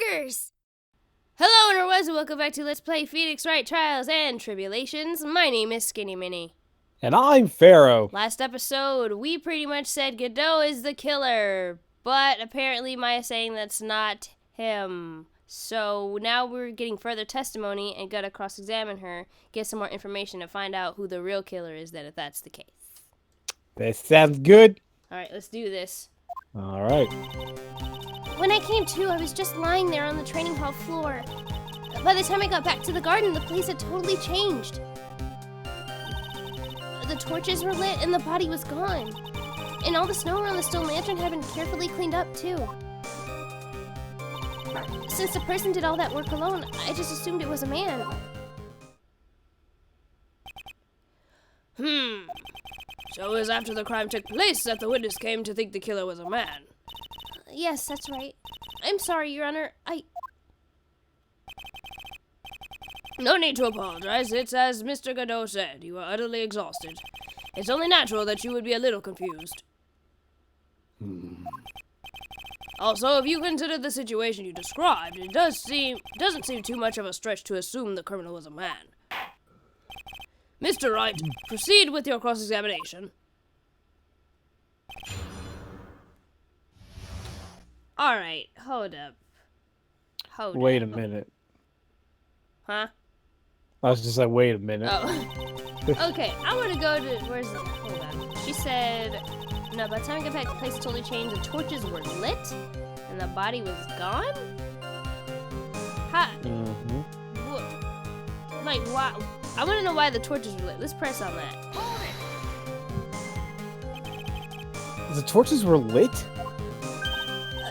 stalkers! Hello interwebs and welcome back to Let's Play Phoenix Wright Trials and Tribulations. My name is SkiniMini. And I'm Pharaoh. Last episode, we pretty much said Godot is the killer, but apparently Maya's saying that's not him. So now we're getting further testimony and gotta cross-examine her, get some more information to find out who the real killer is then if that's the case. That sounds good. Alright, let's do this. Alright. When I came to, I was just lying there on the training hall floor. By the time I got back to the garden, the place had totally changed. The torches were lit and the body was gone. And all the snow around the stone lantern had been carefully cleaned up too. Since the person did all that work alone, I just assumed it was a man. So it was after the crime took place that the witness came to think the killer was a man. Yes, that's right. I'm sorry, Your Honor. No need to apologize. It's as Mr. Godot said. You are utterly exhausted. It's only natural that you would be a little confused. Also, if you consider the situation you described, it doesn't seem too much of a stretch to assume the criminal was a man. Mr. Wright, proceed with your cross-examination. Alright, hold up. Wait a minute. Huh? I was just like, wait a minute. Oh. Okay, I want to go to... Where's the... Hold on. She said... No, by the time I got back, the place totally changed. The torches were lit, and the body was gone? How... Like, why... I want to know why the torches were lit. Let's press on that. The torches were lit?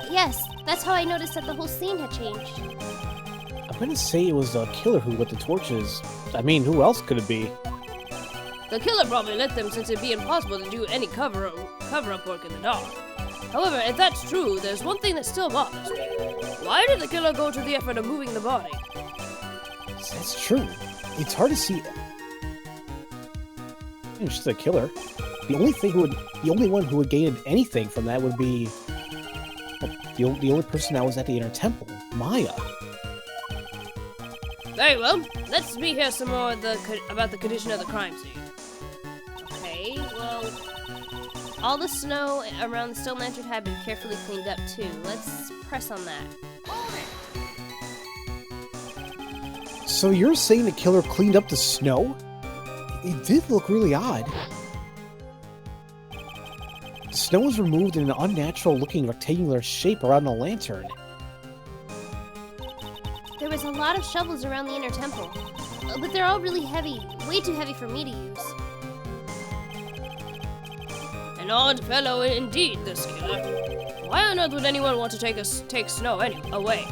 Yes, that's how I noticed that the whole scene had changed. I'm gonna say it was the killer who lit the torches. I mean, who else could it be? The killer probably lit them since it'd be impossible to do any cover-up work in the dark. However, if that's true, there's one thing that still bothers me. Why did the killer go to the effort of moving the body? That's true. It's hard to see. She's the killer. The only one who would gain anything from that would be the only person that was at the inner temple, Maya. Very well. Let's hear some more about the condition of the crime scene. Okay, well, all the snow around the stone lantern had been carefully cleaned up too. Let's press on that. So you're saying the killer cleaned up the snow? It did look really odd. The snow was removed in an unnatural-looking rectangular shape around the lantern. There was a lot of shovels around the inner temple, but they're all really heavy, way too heavy for me to use. An odd fellow indeed, this killer. Why on earth would anyone want to take snow away?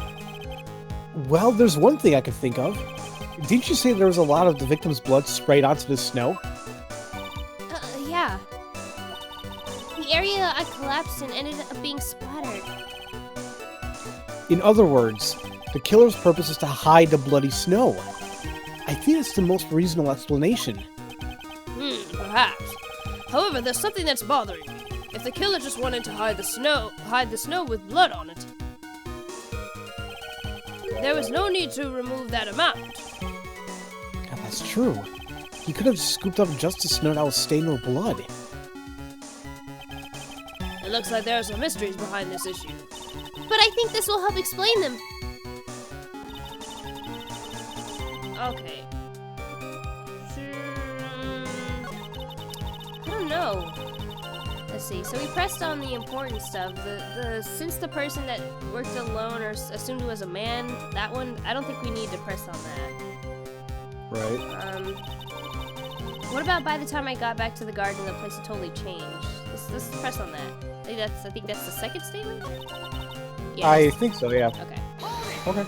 Well, there's one thing I could think of. Didn't you say there was a lot of the victim's blood sprayed onto the snow? Yeah. The area I collapsed in ended up being splattered. In other words, the killer's purpose is to hide the bloody snow. I think it's the most reasonable explanation. Perhaps. However, there's something that's bothering me. If the killer just wanted to hide the snow with blood on it, there was no need to remove that amount. God, that's true. He could have scooped up just the snow that was stained with blood. It looks like there are some mysteries behind this issue. But I think this will help explain them. Okay. I don't know. Let's see. So we pressed on the important stuff. Since the person that worked alone or assumed it was a man, that one, I don't think we need to press on that. Right. What about by the time I got back to the garden, the place had totally changed? Let's press on that. I think that's the second statement? Yeah. I think so, yeah. Okay. Okay.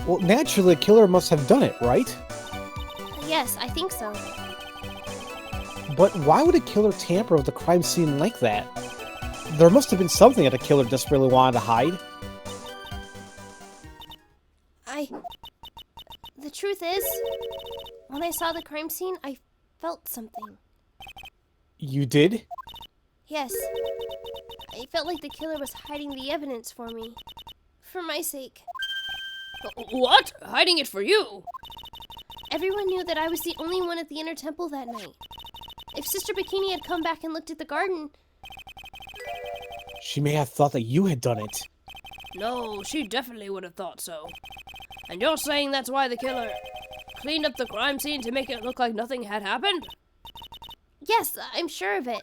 Well, naturally, the killer must have done it, right? Yes, I think so. But why would a killer tamper with the crime scene like that? There must have been something that the killer desperately wanted to hide. The truth is, when I saw the crime scene, I felt something. You did? Yes. I felt like the killer was hiding the evidence for me. For my sake. What? Hiding it for you? Everyone knew that I was the only one at the inner temple that night. If Sister Bikini had come back and looked at the garden... She may have thought that you had done it. No, she definitely would have thought so. And you're saying that's why the killer cleaned up the crime scene to make it look like nothing had happened? Yes, I'm sure of it.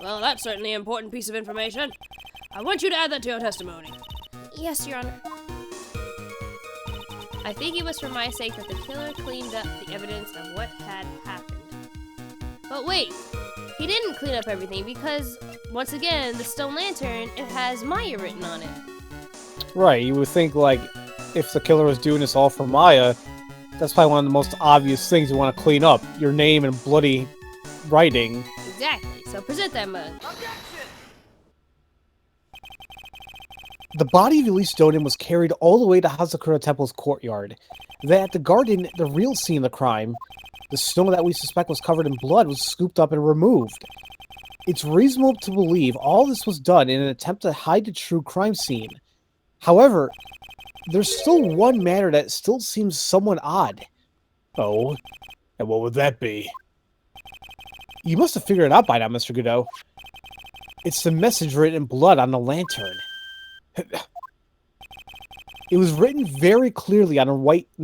Well, that's certainly an important piece of information. I want you to add that to your testimony. Yes, Your Honor. I think it was for my sake that the killer cleaned up the evidence of what had happened. But wait, he didn't clean up everything because, once again, the stone lantern, it has Maya written on it. Right, you would think, like, if the killer was doing this all for Maya, that's probably one of the most obvious things you want to clean up. Your name and bloody writing. Exactly, so present that mug. The body of Elise Doden was carried all the way to Hazakura Temple's courtyard. Then at the garden, the real scene of the crime, the stone that we suspect was covered in blood, was scooped up and removed. It's reasonable to believe all this was done in an attempt to hide the true crime scene. However, there's still one matter that still seems somewhat odd. Oh, and what would that be? You must have figured it out by now, Mr. Godot. It's the message written in blood on the lantern. It was written very clearly on a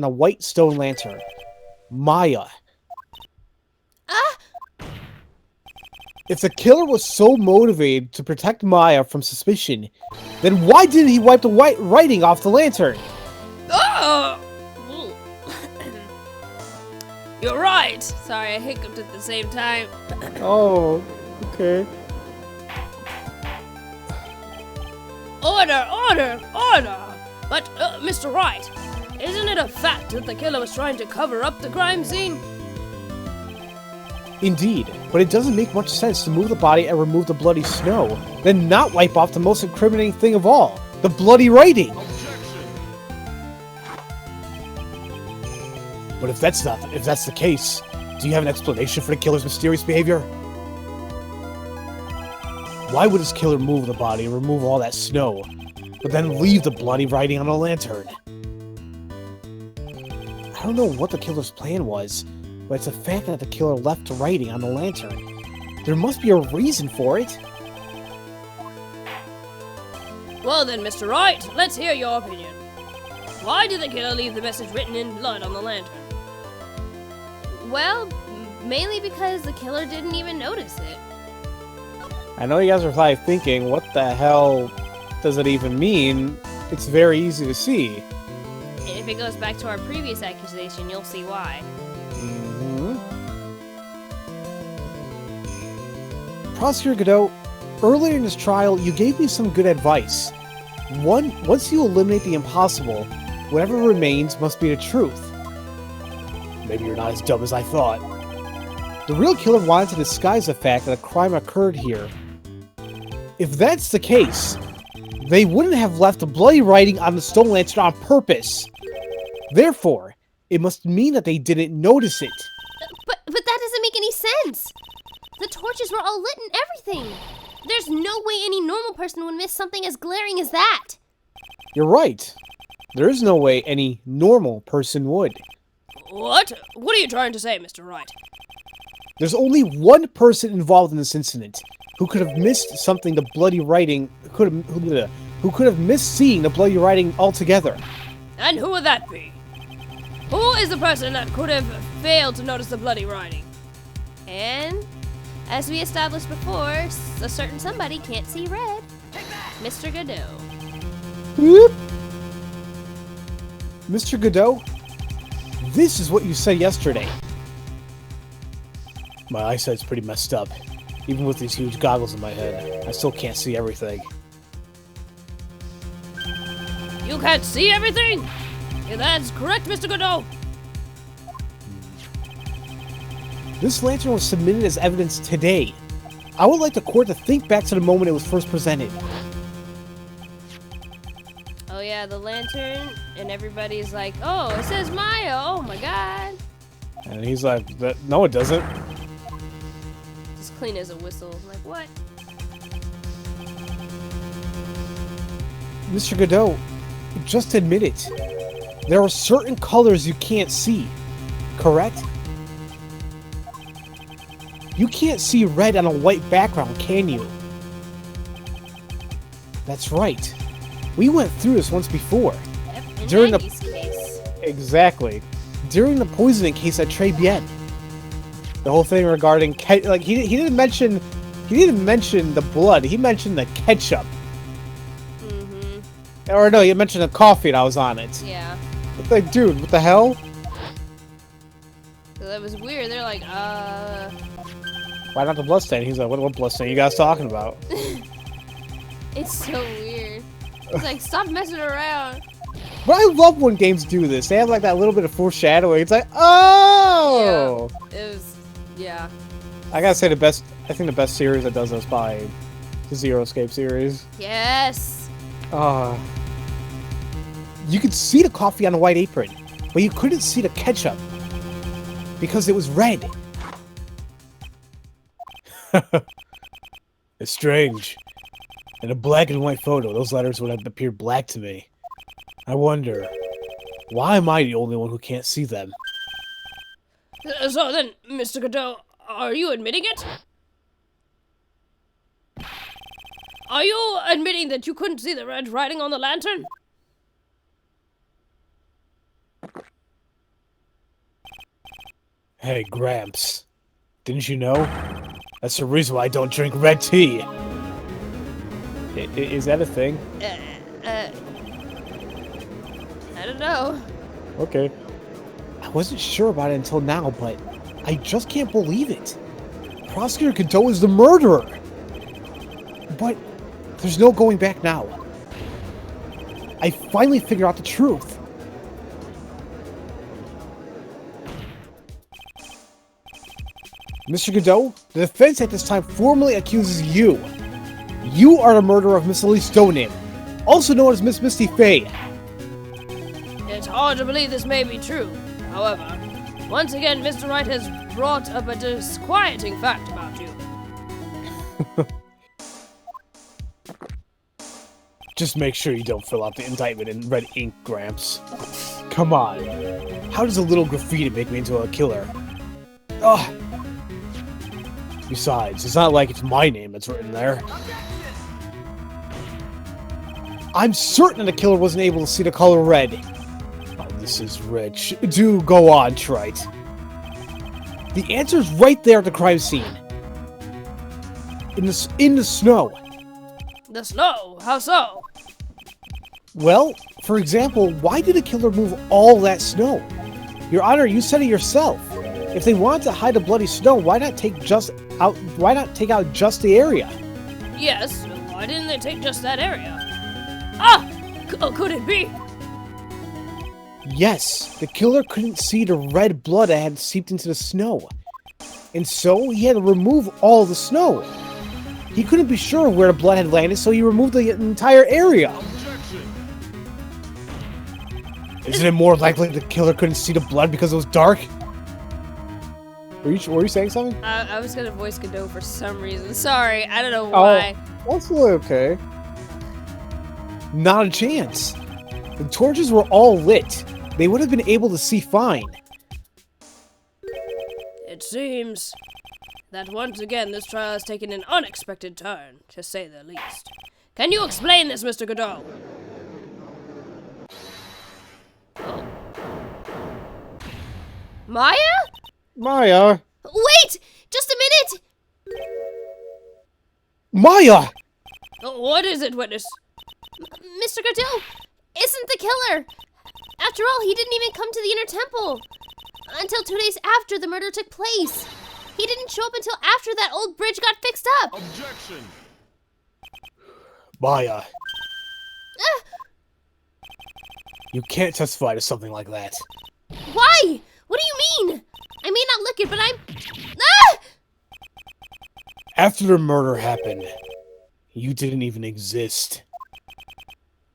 white stone lantern. Maya. If the killer was so motivated to protect Maya from suspicion, then why didn't he wipe the white writing off the lantern? Oh! You're right! Sorry, I hiccuped at the same time. Oh, okay. Order, order, order! But, Mr. Wright, isn't it a fact that the killer was trying to cover up the crime scene? Indeed, but it doesn't make much sense to move the body and remove the bloody snow, then not wipe off the most incriminating thing of all, the bloody writing! But if that's the case, do you have an explanation for the killer's mysterious behavior? Why would his killer move the body and remove all that snow, but then leave the bloody writing on the lantern? I don't know what the killer's plan was, but it's a fact that the killer left the writing on the lantern. There must be a reason for it. Well then, Mr. Wright, let's hear your opinion. Why did the killer leave the message written in blood on the lantern? Well, mainly because the killer didn't even notice it. I know you guys are probably thinking, what the hell does it even mean? It's very easy to see. If it goes back to our previous accusation, you'll see why. Prosecutor Godot, earlier in this trial, you gave me some good advice. Once you eliminate the impossible, whatever remains must be the truth. Maybe you're not as dumb as I thought. The real killer wanted to disguise the fact that a crime occurred here. If that's the case, they wouldn't have left the bloody writing on the stone lantern on purpose. Therefore, it must mean that they didn't notice it. But that doesn't make any sense. The torches were all lit and everything. There's no way any normal person would miss something as glaring as that. You're right. There is no way any normal person would. What? What are you trying to say, Mr. Wright? There's only one person involved in this incident who could have missed something the bloody writing who could have missed seeing the bloody writing altogether. And who would that be? Who is the person that could have failed to notice the bloody writing? And, as we established before, a certain somebody can't see red. Mr. Godot. Whoop. Mr. Godot, this is what you said yesterday. My eyesight's pretty messed up. Even with these huge goggles in my head, I still can't see everything. You can't see everything? Yeah, that's correct, Mr. Godot. This lantern was submitted as evidence today. I would like the court to think back to the moment it was first presented. Oh yeah, the lantern, and everybody's like, oh, it says Maya, oh my god. And he's like, no it doesn't. It's clean as a whistle. Like, what? Mr. Godot, just admit it. There are certain colors you can't see, correct? You can't see red on a white background, can you? That's right. We went through this once before. Yep, in During the- Maggie's case. Exactly. During the poisoning case at Tribulations. The whole thing regarding like he didn't mention the blood. He mentioned the ketchup. Mm-hmm. Or no, he mentioned the coffee and I was on it. Yeah. It's like, dude, what the hell? So that was weird. They're like, Why not the bloodstain? He's like, what bloodstain you guys talking about? It's so weird. It's like, stop messing around. But I love when games do this. They have like that little bit of foreshadowing. It's like, oh! Yeah. It was, yeah. I gotta say I think the best series that does this is probably the Zero Escape series. Yes. You could see the coffee on the white apron, but you couldn't see the ketchup because it was red. It's strange. In a black and white photo, those letters would have appeared black to me. I wonder, why am I the only one who can't see them? So then, Mr. Godot, are you admitting it? Are you admitting that you couldn't see the red writing on the lantern? Hey, Gramps. Didn't you know? That's the reason why I don't drink red tea. Is that a thing? I don't know. Okay. I wasn't sure about it until now, but I just can't believe it. Prosecutor Godot is the murderer. But there's no going back now. I finally figured out the truth. Mr. Godot, the defense at this time formally accuses you. You are the murderer of Miss Elise Stoneman, also known as Miss Misty Faye. It's hard to believe this may be true. However, once again, Mr. Wright has brought up a disquieting fact about you. Just make sure you don't fill out the indictment in red ink, Gramps. Come on. How does a little graffiti make me into a killer? Ugh. Besides, it's not like it's my name that's written there. I'm certain the killer wasn't able to see the color red. Oh, this is rich. Do go on, Trite. The answer's right there at the crime scene. In the snow. The snow? How so? Well, for example, why did the killer move all that snow? Your Honor, you said it yourself. If they wanted to hide the bloody snow, why not take out just the area? Yes, why didn't they take just that area? Ah! Could it be? Yes, the killer couldn't see the red blood that had seeped into the snow. And so he had to remove all the snow. He couldn't be sure where the blood had landed, so he removed the entire area. Isn't it more likely the killer couldn't see the blood because it was dark? Were you saying something? I was gonna voice Godot for some reason. Sorry, I don't know why. Oh, that's okay. Not a chance. The torches were all lit. They would have been able to see fine. It seems that once again this trial has taken an unexpected turn, to say the least. Can you explain this, Mr. Godot? Maya? Maya! Wait! Just a minute! Maya! What is it, witness? Mr. Godot isn't the killer. After all, he didn't even come to the Inner Temple until 2 days after the murder took place. He didn't show up until after that old bridge got fixed up. Objection! Maya. You can't testify to something like that. Why? What do you mean? I may not look it, but I'm... Ah! After the murder happened, you didn't even exist.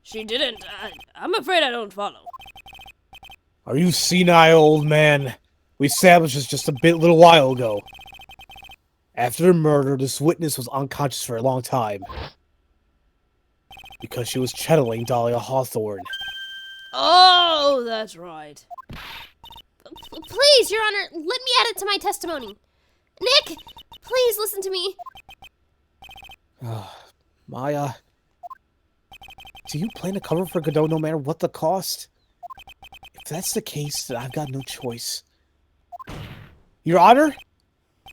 She didn't. I'm afraid I don't follow. Are you senile, old man? We established this just a little while ago. After the murder, this witness was unconscious for a long time. Because she was channeling Dahlia Hawthorne. Oh, that's right. Please, Your Honor, let me add it to my testimony. Nick, please listen to me. Maya, do you plan to cover for Godot no matter what the cost? If that's the case, then I've got no choice. Your Honor,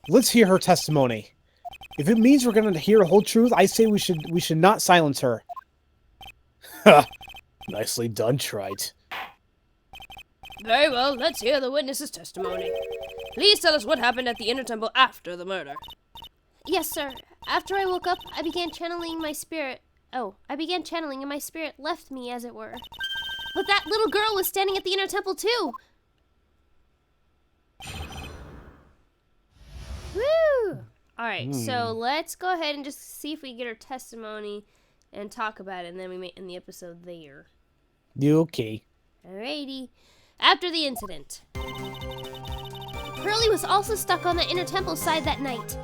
let's hear her testimony. If it means we're going to hear the whole truth, I say we should not silence her. Ha! Nicely done, Wright. Very well, let's hear the witness's testimony. Please tell us what happened at the Inner Temple after the murder. Yes, sir. After I woke up, I began channeling my spirit. Oh, I began channeling and my spirit left me, as it were. But that little girl was standing at the Inner Temple, too. Woo! Alright, so let's go ahead and just see if we get her testimony and talk about it, and then we may end the episode there. Okay. Alrighty. After the incident, Pearlie was also stuck on the Inner Temple side that night.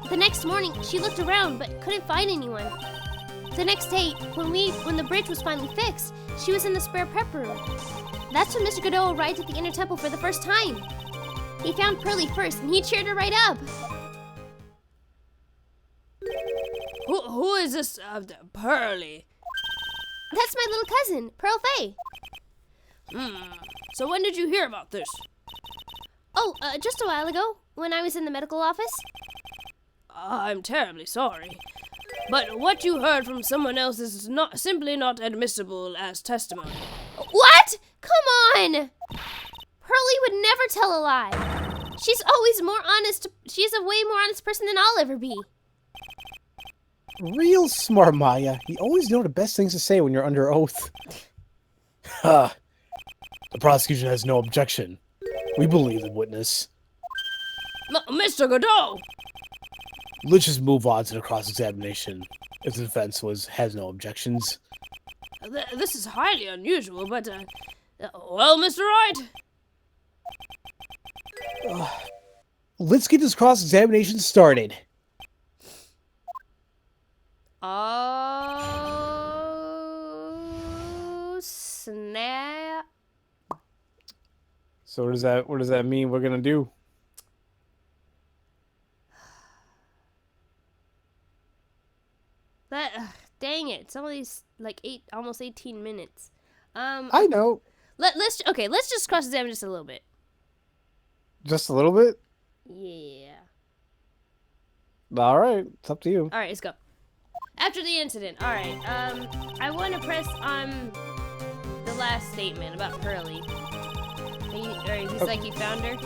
The next morning, she looked around but couldn't find anyone. The next day, when the bridge was finally fixed, she was in the spare prep room. That's when Mr. Godot arrived at the Inner Temple for the first time. He found Pearlie first, and he cheered her right up. Who is this, Pearlie? That's my little cousin, Pearl Faye. So when did you hear about this? Oh, just a while ago, when I was in the medical office. I'm terribly sorry. But what you heard from someone else is simply not admissible as testimony. What? Come on! Pearlie would never tell a lie. She's always more honest. She's a way more honest person than I'll ever be. Real smart, Maya. You always know the best things to say when you're under oath. Ha! The prosecution has no objection. We believe the witness. Mr. Godot! Let's just move on to the cross-examination. If the defense has no objections. This is highly unusual, but, well, Mr. Wright? Let's get this cross-examination started. Oh, snap. So what does that mean we're gonna do? Dang it. It's only like almost 18 minutes. I know. Let's just cross-examine just a little bit. Just a little bit? Yeah. Alright, it's up to you. Alright, let's go. After the incident, alright, I want to press on the last statement about Pearlie. He's like, you found her?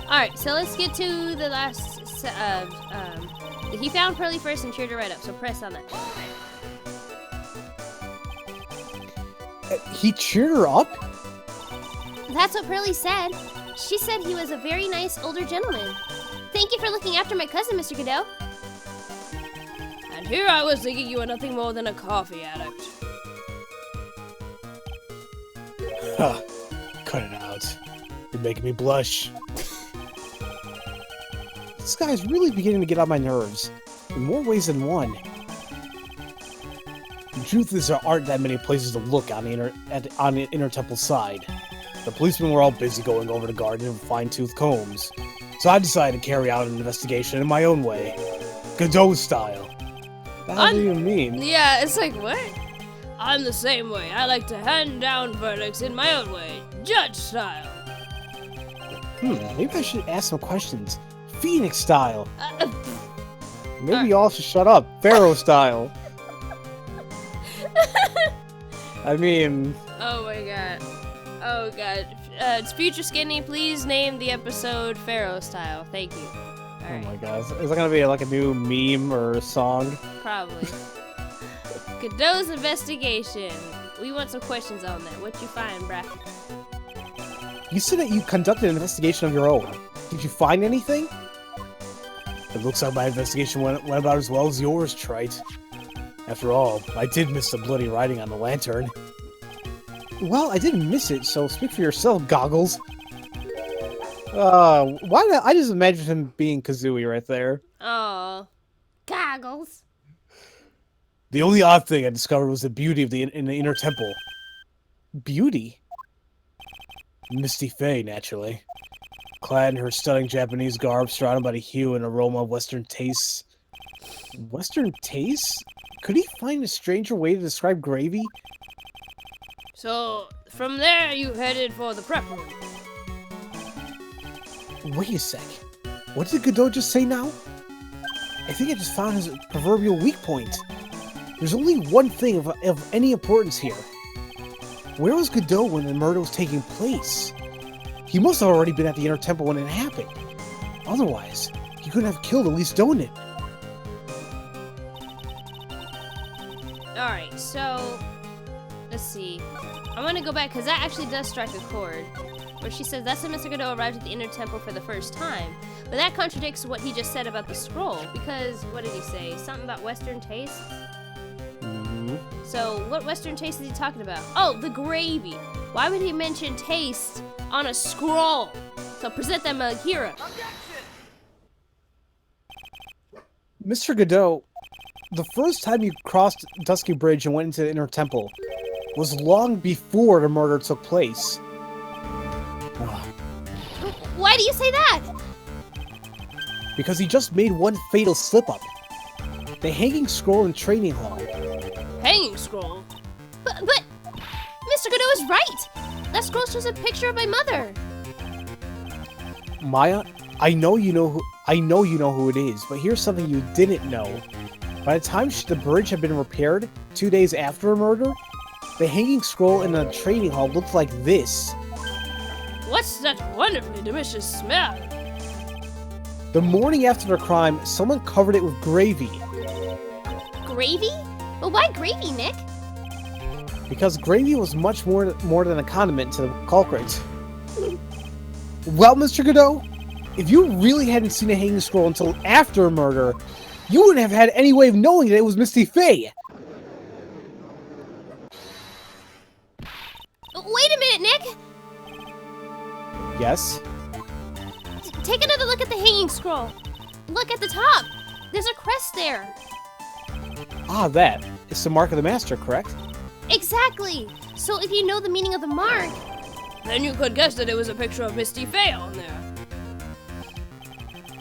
Alright, so let's get to the last, he found Pearlie first and cheered her right up, so press on that. He cheered her up? That's what Pearlie said. She said he was a very nice older gentleman. Thank you for looking after my cousin, Mr. Godot. And here I was thinking you were nothing more than a coffee addict. Huh. Cut it out. You're making me blush. This guy's really beginning to get on my nerves. In more ways than one. The truth is, there aren't that many places to look on the Inner Temple side. The policemen were all busy going over the garden with fine-tooth combs. So I decided to carry out an investigation in my own way. Godot style. What does that even mean? Yeah, it's like, what? I'm the same way. I like to hand down verdicts in my own way. Judge style. Maybe I should ask some questions. Phoenix style. Maybe y'all should shut up. Pharaoh-Style. I mean... Oh my god. Oh god. It's Future Skinny. Please name the episode Pharaoh-Style. Thank you. Alright. Oh my god. Is that gonna be like a new meme or song? Probably. Godot's investigation. We want some questions on that. What you find, brah? You said that you conducted an investigation of your own. Did you find anything? It looks like my investigation went about as well as yours, Trite. After all, I did miss the bloody writing on the lantern. Well, I didn't miss it, so speak for yourself, Goggles. Why not? I just imagine him being Kazooie right there. Oh, goggles. The only odd thing I discovered was the beauty of in the inner temple. Beauty? Misty Faye, naturally. Clad in her stunning Japanese garb, surrounded by the hue and aroma of Western tastes. Western tastes? Could he find a stranger way to describe gravy? So, from there, you headed for the prep room. Wait a sec. What did Godot just say now? I think I just found his proverbial weak point. There's only one thing of any importance here. Where was Godot when the murder was taking place? He must have already been at the Inner Temple when it happened. Otherwise, he couldn't have killed Elise Donan. Alright, so let's see. I want to go back because that actually does strike a chord. Where she says that's when Mr. Godot arrived at the Inner Temple for the first time. But that contradicts what he just said about the scroll. Because, what did he say? Something about Western tastes? So, what Western taste is he talking about? Oh, the gravy. Why would he mention taste on a scroll? So present them a hero. Mr. Godot, the first time you crossed Dusky Bridge and went into the Inner Temple was long before the murder took place. Why do you say that? Because he just made one fatal slip-up. The hanging scroll in Training Hall. Hanging scroll? But Mr. Godot is right. That scroll's just a picture of my mother. Maya, I know you know who it is, but here's something you didn't know. By the time the bridge had been repaired, 2 days after her murder, the hanging scroll in the Training Hall looked like this. What's that wonderfully delicious smell? The morning after the crime, someone covered it with gravy. Gravy? But why gravy, Nick? Because gravy was much more than a condiment to the culprit. Well, Mr. Godot, if you really hadn't seen a hanging scroll until after a murder, you wouldn't have had any way of knowing that it was Misty Faye. Wait a minute, Nick! Yes? Take another look at the hanging scroll. Look at the top. There's a crest there. Ah, that. It's the mark of the master, correct? Exactly. So if you know the meaning of the mark... Then you could guess that it was a picture of Misty Faye on there.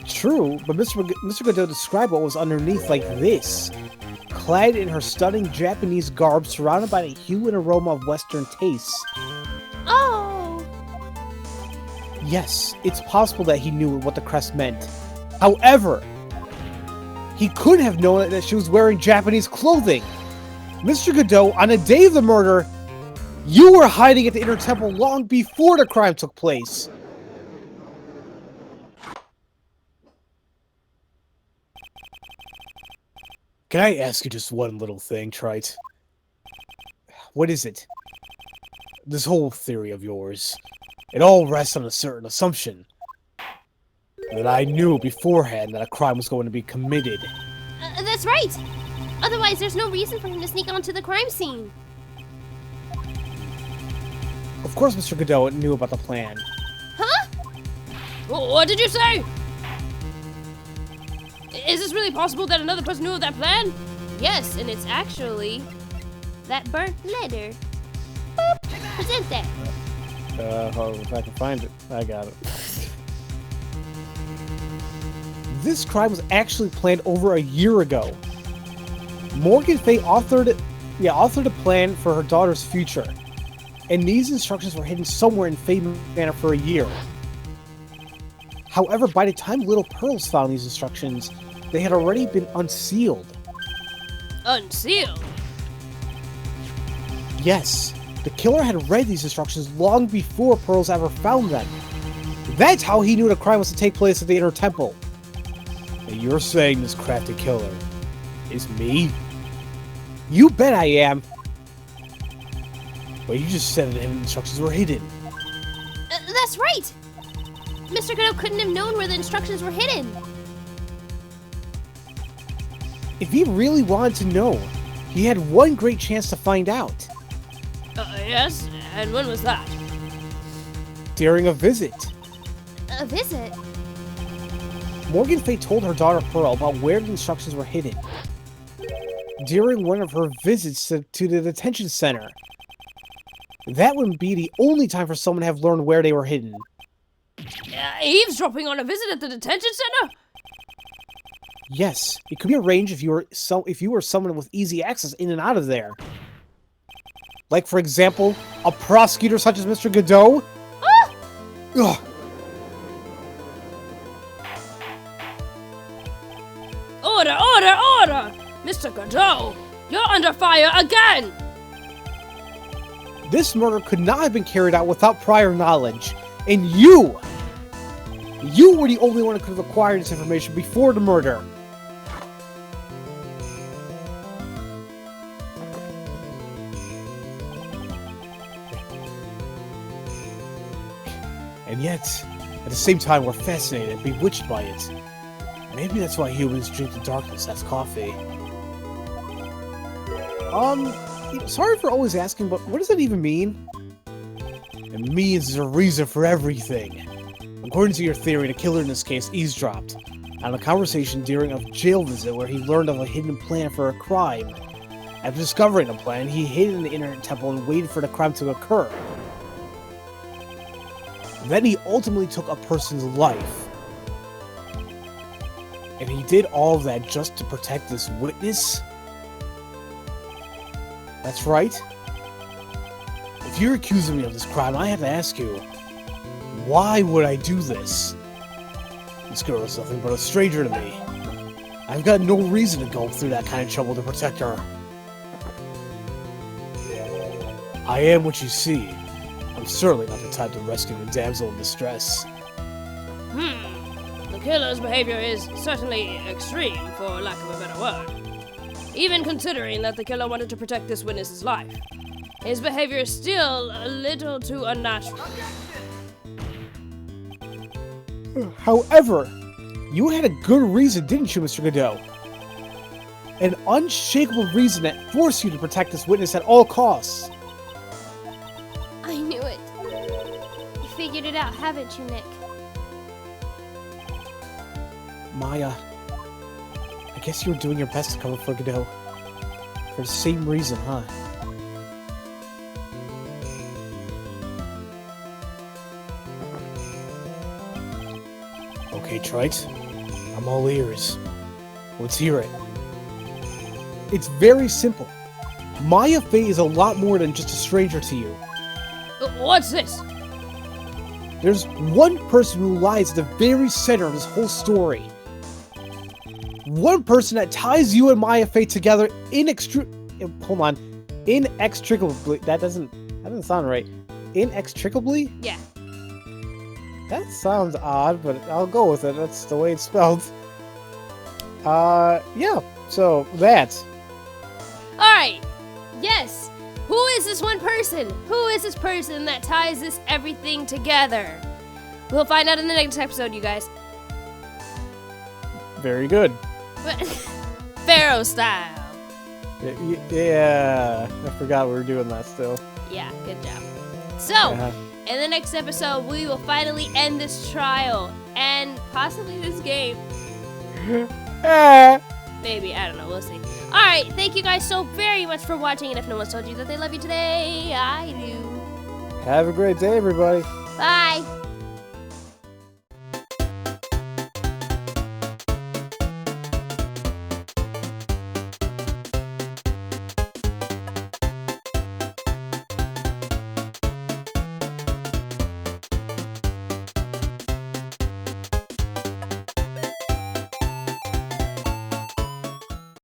True, but Mr. Godot described what was underneath like this. Clad in her stunning Japanese garb, surrounded by the hue and aroma of Western tastes. Oh! Yes, it's possible that he knew what the crest meant. However, he could have known that she was wearing Japanese clothing. Mr. Godot, on the day of the murder, you were hiding at the Inner Temple long before the crime took place. Can I ask you just one little thing, Trite? What is it? This whole theory of yours, it all rests on a certain assumption. That I knew beforehand that a crime was going to be committed. That's right! Otherwise, there's no reason for him to sneak onto the crime scene. Of course Mr. Godot knew about the plan. Huh? What did you say? Is this really possible that another person knew of that plan? Yes, and it's actually that burnt letter. Boop. Present that. If I can find it. I got it. This crime was actually planned over a year ago. Morgan Fay authored a plan for her daughter's future. And these instructions were hidden somewhere in Faye Manor for a year. However, by the time Little Pearls found these instructions, they had already been unsealed. Unsealed? Yes, the killer had read these instructions long before Pearls ever found them. That's how he knew the crime was to take place at the Inner Temple. And you're saying this crafty killer is me? You bet I am. But you just said that the instructions were hidden. That's right! Mr. Godot couldn't have known where the instructions were hidden. If he really wanted to know, he had one great chance to find out. Yes? And when was that? During a visit. A visit? Morgan Fay told her daughter Pearl about where the instructions were hidden during one of her visits to the detention center. That wouldn't be the only time for someone to have learned where they were hidden. Eavesdropping on a visit at the detention center? Yes, it could be arranged if you were someone with easy access in and out of there. Like, for example, a prosecutor such as Mr. Godot. Ah! Ugh. Order, order, order! Mr. Godot, you're under fire again! This murder could not have been carried out without prior knowledge. And you were the only one who could have acquired this information before the murder. And yet, at the same time, we're fascinated and bewitched by it. Maybe that's why humans drink the darkness as coffee. Sorry for always asking, but what does that even mean? It means there's a reason for everything. According to your theory, the killer in this case eavesdropped on a conversation during a jail visit where he learned of a hidden plan for a crime. After discovering the plan, he hid in the internet temple and waited for the crime to occur. Then he ultimately took a person's life. And he did all of that just to protect this witness? That's right. If you're accusing me of this crime, I have to ask you, why would I do this? This girl is nothing but a stranger to me. I've got no reason to go through that kind of trouble to protect her. I am what you see. I'm certainly not the type to rescue a damsel in distress. The killer's behavior is certainly extreme, for lack of a better word. Even considering that the killer wanted to protect this witness's life, his behavior is still a little too unnatural. However, you had a good reason, didn't you, Mr. Godot? An unshakable reason that forced you to protect this witness at all costs. I knew it. You figured it out, haven't you, Nick? Maya, I guess you were doing your best to cover for Godot. For the same reason, huh? Okay, Trite. I'm all ears. Let's hear it. It's very simple. Maya Fey is a lot more than just a stranger to you. What's this? There's one person who lies at the very center of this whole story. One person that ties you and Maya Fey together inextricably. That doesn't sound right. Inextricably? Yeah. That sounds odd, but I'll go with it. That's the way it's spelled. Yeah. So that. Alright. Yes. Who is this one person? Who is this person that ties this everything together? We'll find out in the next episode, you guys. Very good. Pharaoh-Style. Yeah. I forgot we were doing that still. Yeah, good job. So, in the next episode, we will finally end this trial and possibly this game. Maybe, I don't know, we'll see. Alright, thank you guys so very much for watching, and if no one's told you that they love you today, I do. Have a great day, everybody. Bye!